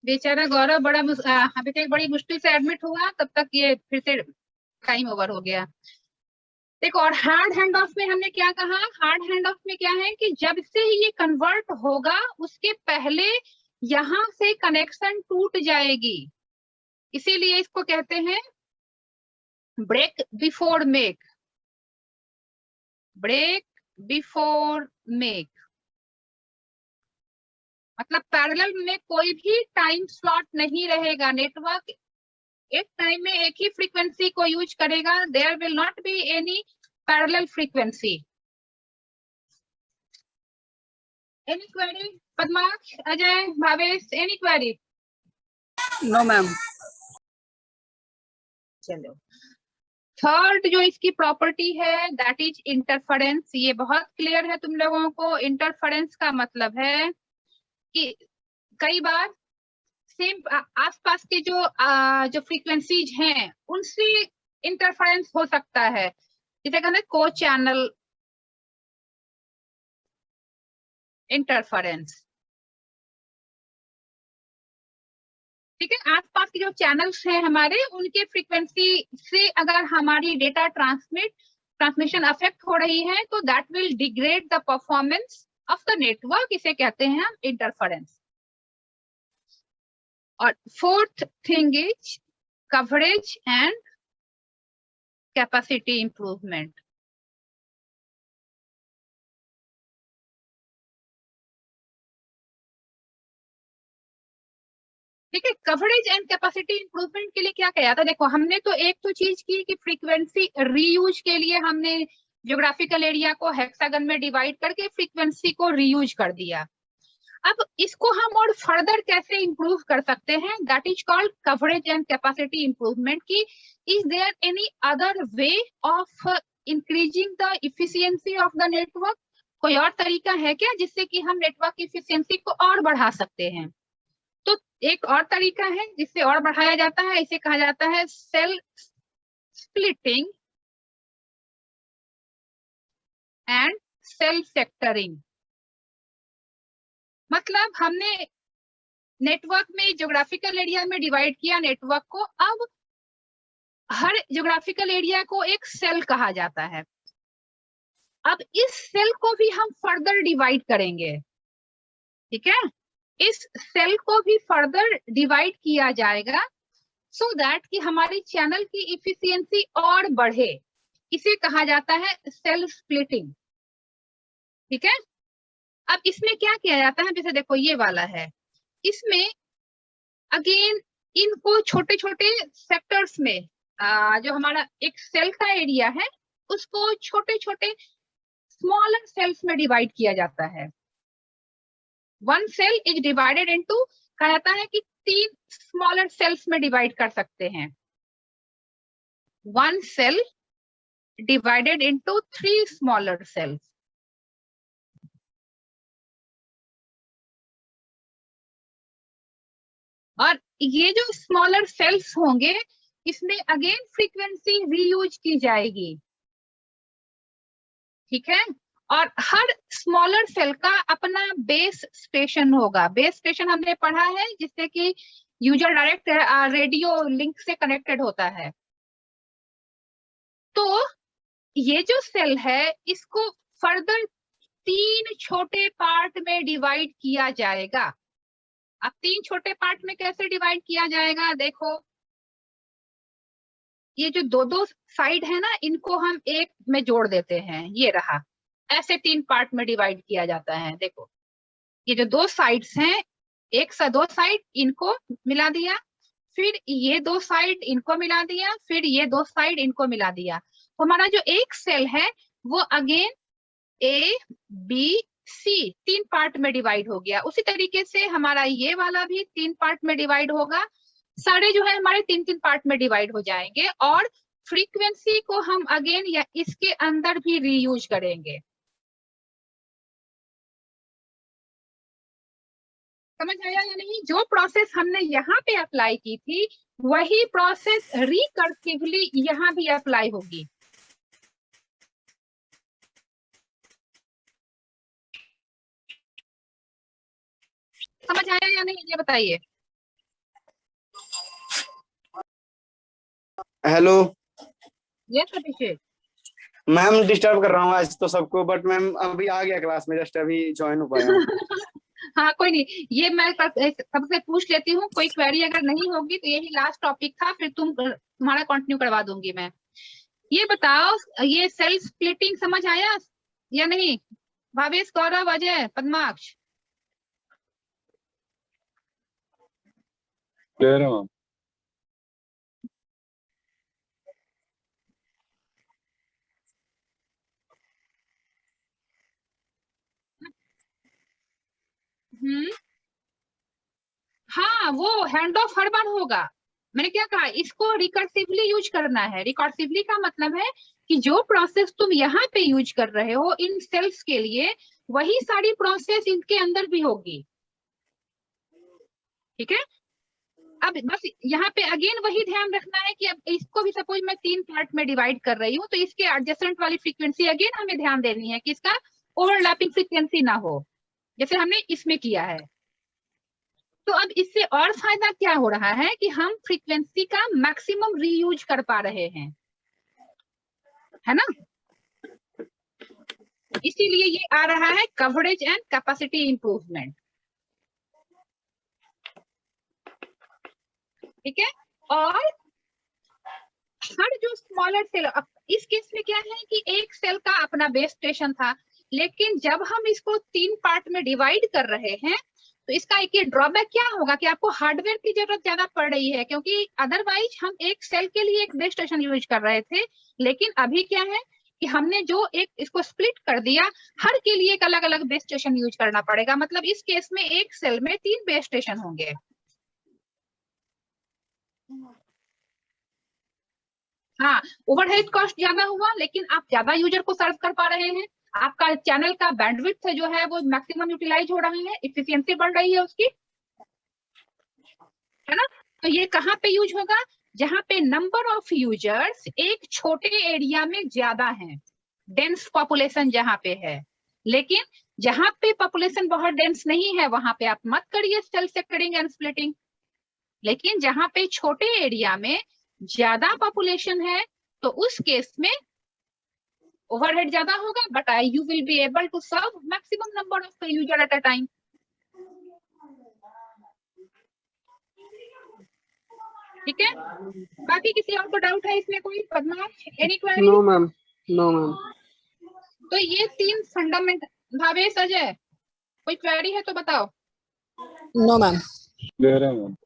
बेचारा गौरव अभी तक बड़ी मुश्किल से एडमिट हुआ, तब तक ये फिर से टाइम ओवर हो गया। देखो, और हार्ड हैंड ऑफ में हमने क्या कहा, हार्ड हैंड ऑफ में क्या है कि जब से ही ये कन्वर्ट होगा उसके पहले यहां से कनेक्शन टूट जाएगी, इसीलिए इसको कहते हैं break before make, break before make. मतलब पैरेलल में कोई भी टाइम स्लॉट नहीं रहेगा, नेटवर्क एक टाइम में एक ही फ्रीक्वेंसी को यूज करेगा, there will not be any parallel frequency. Any query Padmaksh, Ajay, Bhavesh, any query? No ma'am. चलो, थर्ड जो इसकी प्रॉपर्टी है दैट इज इंटरफेरेंस। ये बहुत क्लियर है तुम लोगों को। इंटरफेरेंस का मतलब है कि कई बार सेम आसपास के जो फ्रीक्वेंसीज हैं उनसे इंटरफेरेंस हो सकता है, जिसे कहते हैं को चैनल इंटरफेरेंस। ठीक है, आसपास के जो चैनल्स हैं हमारे, उनके फ्रीक्वेंसी से अगर हमारी डेटा ट्रांसमिशन अफेक्ट हो रही है तो that will degrade the performance of the network, इसे कहते हैं हम इंटरफेरेंस। और fourth thing is coverage and capacity improvement. ठीक है, कवरेज एंड कैपेसिटी इंप्रूवमेंट के लिए क्या किया था? देखो, हमने तो एक तो चीज की कि फ्रीक्वेंसी रीयूज के लिए हमने ज्योग्राफिकल एरिया को हेक्सागन में डिवाइड करके फ्रीक्वेंसी को रीयूज कर दिया। अब इसको हम और फर्दर कैसे इंप्रूव कर सकते हैं, that is called coverage and capacity improvement. की is there any other way of increasing the efficiency of the network? कोई और तरीका है क्या जिससे कि हम नेटवर्क की इफिशियंसी को और बढ़ा सकते हैं? तो एक और तरीका है जिससे और बढ़ाया जाता है, इसे कहा जाता है सेल स्प्लिटिंग एंड सेल सेक्टरिंग। मतलब हमने नेटवर्क में ज्योग्राफिकल एरिया में डिवाइड किया नेटवर्क को, अब हर ज्योग्राफिकल एरिया को एक सेल कहा जाता है। अब इस सेल को भी हम फर्दर डिवाइड करेंगे। ठीक है, इस सेल को भी फर्दर डिवाइड किया जाएगा सो दैट कि हमारी चैनल की इफिशियंसी और बढ़े, इसे कहा जाता है सेल स्प्लिटिंग। ठीक है, अब इसमें क्या किया जाता है, जैसे देखो ये वाला है, इसमें अगेन इनको छोटे छोटे सेक्टर्स में जो हमारा एक सेल का एरिया है उसको छोटे छोटे स्मॉलर सेल्स में डिवाइड किया जाता है। One cell is divided into, कहा जाता है कि 3 स्मॉलर सेल्स में डिवाइड कर सकते हैं। One cell divided into 3 smaller cells. और ये जो स्मॉलर सेल्स होंगे इसमें अगेन फ्रीक्वेंसी रीयूज की जाएगी। ठीक है, और हर स्मॉलर सेल का अपना बेस स्टेशन होगा। बेस स्टेशन हमने पढ़ा है जिससे कि यूजर डायरेक्ट रेडियो लिंक से कनेक्टेड होता है। तो ये जो सेल है इसको फर्दर 3 छोटे पार्ट में डिवाइड किया जाएगा। अब 3 छोटे पार्ट में कैसे डिवाइड किया जाएगा, देखो ये जो दो दो साइड है ना, इनको हम एक में जोड़ देते हैं, ये रहा। ऐसे 3 पार्ट में डिवाइड किया जाता है। देखो, ये जो 2 साइड्स हैं, एक सा 2 साइड इनको मिला दिया, फिर ये 2 साइड इनको मिला दिया, फिर ये 2 साइड इनको मिला दिया, तो हमारा जो एक सेल है वो again A B C 3 part में डिवाइड हो गया। उसी तरीके से हमारा ये वाला भी 3 पार्ट में डिवाइड होगा। सारे जो है हमारे 3-3 पार्ट में डिवाइड हो जाएंगे और फ्रीक्वेंसी को हम अगेन या इसके अंदर भी रीयूज करेंगे। समझ आया या नहीं? जो प्रोसेस हमने यहाँ पे अप्लाई की थी वही प्रोसेस रिकर्सिवली यहाँ भी अप्लाई होगी। समझ आया या नहीं, ये बताइए। हेलो यस अभिषेक। मैम, डिस्टर्ब कर रहा हूँ आज तो सबको, बट मैम अभी आ गया क्लास में, जस्ट अभी ज्वाइन हो पाया हूँ। हाँ कोई नहीं, ये मैं सबसे पूछ लेती हूँ, कोई क्वेरी अगर नहीं होगी तो यही लास्ट टॉपिक था, फिर तुम्हारा कंटिन्यू करवा दूंगी मैं। ये बताओ, ये सेल स्प्लिटिंग समझ आया या नहीं? भावेश, गौरव, अजय, पद्माक्ष। क्लियर है मैम। हाँ, वो हैंड ऑफ हर बार होगा। मैंने क्या कहा, इसको रिकर्सिवली यूज करना है। रिकर्सिवली का मतलब है कि जो प्रोसेस तुम यहाँ पे यूज कर रहे हो इन सेल्स के लिए, वही सारी प्रोसेस इनके अंदर भी होगी। ठीक है, अब बस यहाँ पे अगेन वही ध्यान रखना है कि अब इसको भी सपोज मैं 3 पार्ट में डिवाइड कर रही हूँ, तो इसके एडजेसेंट वाली फ्रीक्वेंसी अगेन हमें ध्यान देनी है कि इसका ओवरलैपिंग फ्रीक्वेंसी ना हो, जैसे हमने इसमें किया है। तो अब इससे और फायदा क्या हो रहा है कि हम फ्रीक्वेंसी का मैक्सिमम रीयूज कर पा रहे हैं, है ना। इसीलिए ये आ रहा है कवरेज एंड कैपेसिटी इंप्रूवमेंट। ठीक है, और हर जो स्मॉलर सेल, इस केस में क्या है कि एक सेल का अपना बेस स्टेशन था, लेकिन जब हम इसको 3 पार्ट में डिवाइड कर रहे हैं तो इसका एक ही ड्रॉबैक क्या होगा कि आपको हार्डवेयर की जरूरत ज्यादा पड़ रही है, क्योंकि अदरवाइज हम एक सेल के लिए एक बेस स्टेशन यूज कर रहे थे, लेकिन अभी क्या है कि हमने जो एक इसको स्प्लिट कर दिया, हर के लिए एक अलग अलग बेस स्टेशन यूज करना पड़ेगा। मतलब इस केस में एक सेल में 3 बेस स्टेशन होंगे। हाँ, ओवरहेड कॉस्ट ज्यादा हुआ, लेकिन आप ज्यादा यूजर को सर्व कर पा रहे हैं, आपका चैनल का बैंडविड्थ जो है वो मैक्सिमम यूटिलाइज हो रहा है, इफिशियंसी बढ़ रही है उसकी, है ना। तो ये कहाँ पे यूज होगा? जहाँ पे नंबर ऑफ यूजर्स एक छोटे एरिया में ज्यादा है, डेंस पॉपुलेशन जहाँ पे है। लेकिन जहाँ पे पॉपुलेशन बहुत डेंस नहीं है वहां पे आप मत करिए सेल सेक्टरिंग एंड स्प्लिटिंग। लेकिन जहाँ पे छोटे एरिया में ज्यादा पॉपुलेशन है, तो उस केस में ओवरहेड ज्यादा होगा, but you will be able to serve maximum number of user at a time. ठीक है, बाकी किसी और को डाउट है इसमें कोई? Padmaksh, any query? No ma'am, no ma'am. तो ये 3 फंडामेंट। भावेश, अजय, कोई क्वेरी है तो बताओ। No ma'am. क्लियर है मैम।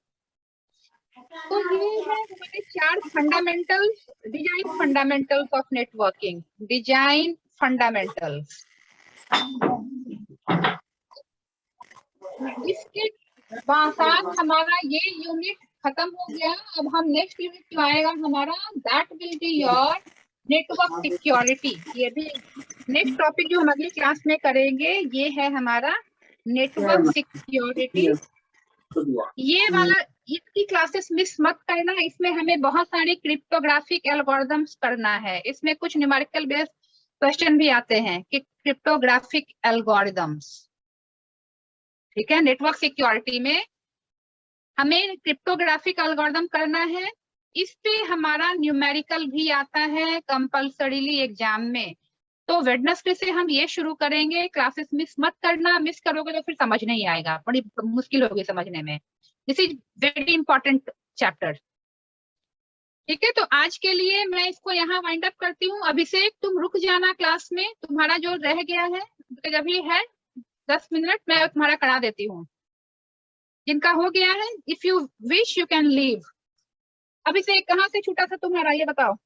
तो ये है हमारे 4 fundamentals, design fundamentals of networking. Design fundamentals, इसके साथ हमारा ये यूनिट खत्म हो गया। अब हम नेक्स्ट यूनिट जो आएगा हमारा, that will be your network security. ये भी नेक्स्ट टॉपिक जो हम अगली क्लास में करेंगे, ये है हमारा नेटवर्क सिक्योरिटी। ये वाला, इसकी क्लासेस मिस मत करना, इसमें हमें बहुत सारे क्रिप्टोग्राफिक एल्गोरिथम्स करना है। इसमें कुछ न्यूमेरिकल बेस्ड क्वेश्चन भी आते हैं कि क्रिप्टोग्राफिक एल्गोरिथम्स। ठीक है, नेटवर्क सिक्योरिटी में हमें क्रिप्टोग्राफिक एल्गोरिथम करना है। इस पे हमारा न्यूमेरिकल भी आता है कंपल्सरीली एग्जाम में। तो वेडनेसडे से हम ये शुरू करेंगे, क्लासेस मिस मत करना, मिस करोगे तो फिर समझ नहीं आएगा, बड़ी मुश्किल होगी समझने में। This is very important chapter. ठीक है, तो आज के लिए मैं इसको यहाँ वाइंड अप करती हूँ। अभिषेक, तुम रुक जाना क्लास में, तुम्हारा जो रह गया है अभी है 10 मिनट, मैं तुम्हारा करा देती हूँ। जिनका हो गया है, if you wish you can leave. Abhishek, कहाँ से छूटा था तुम्हारा, ये बताओ।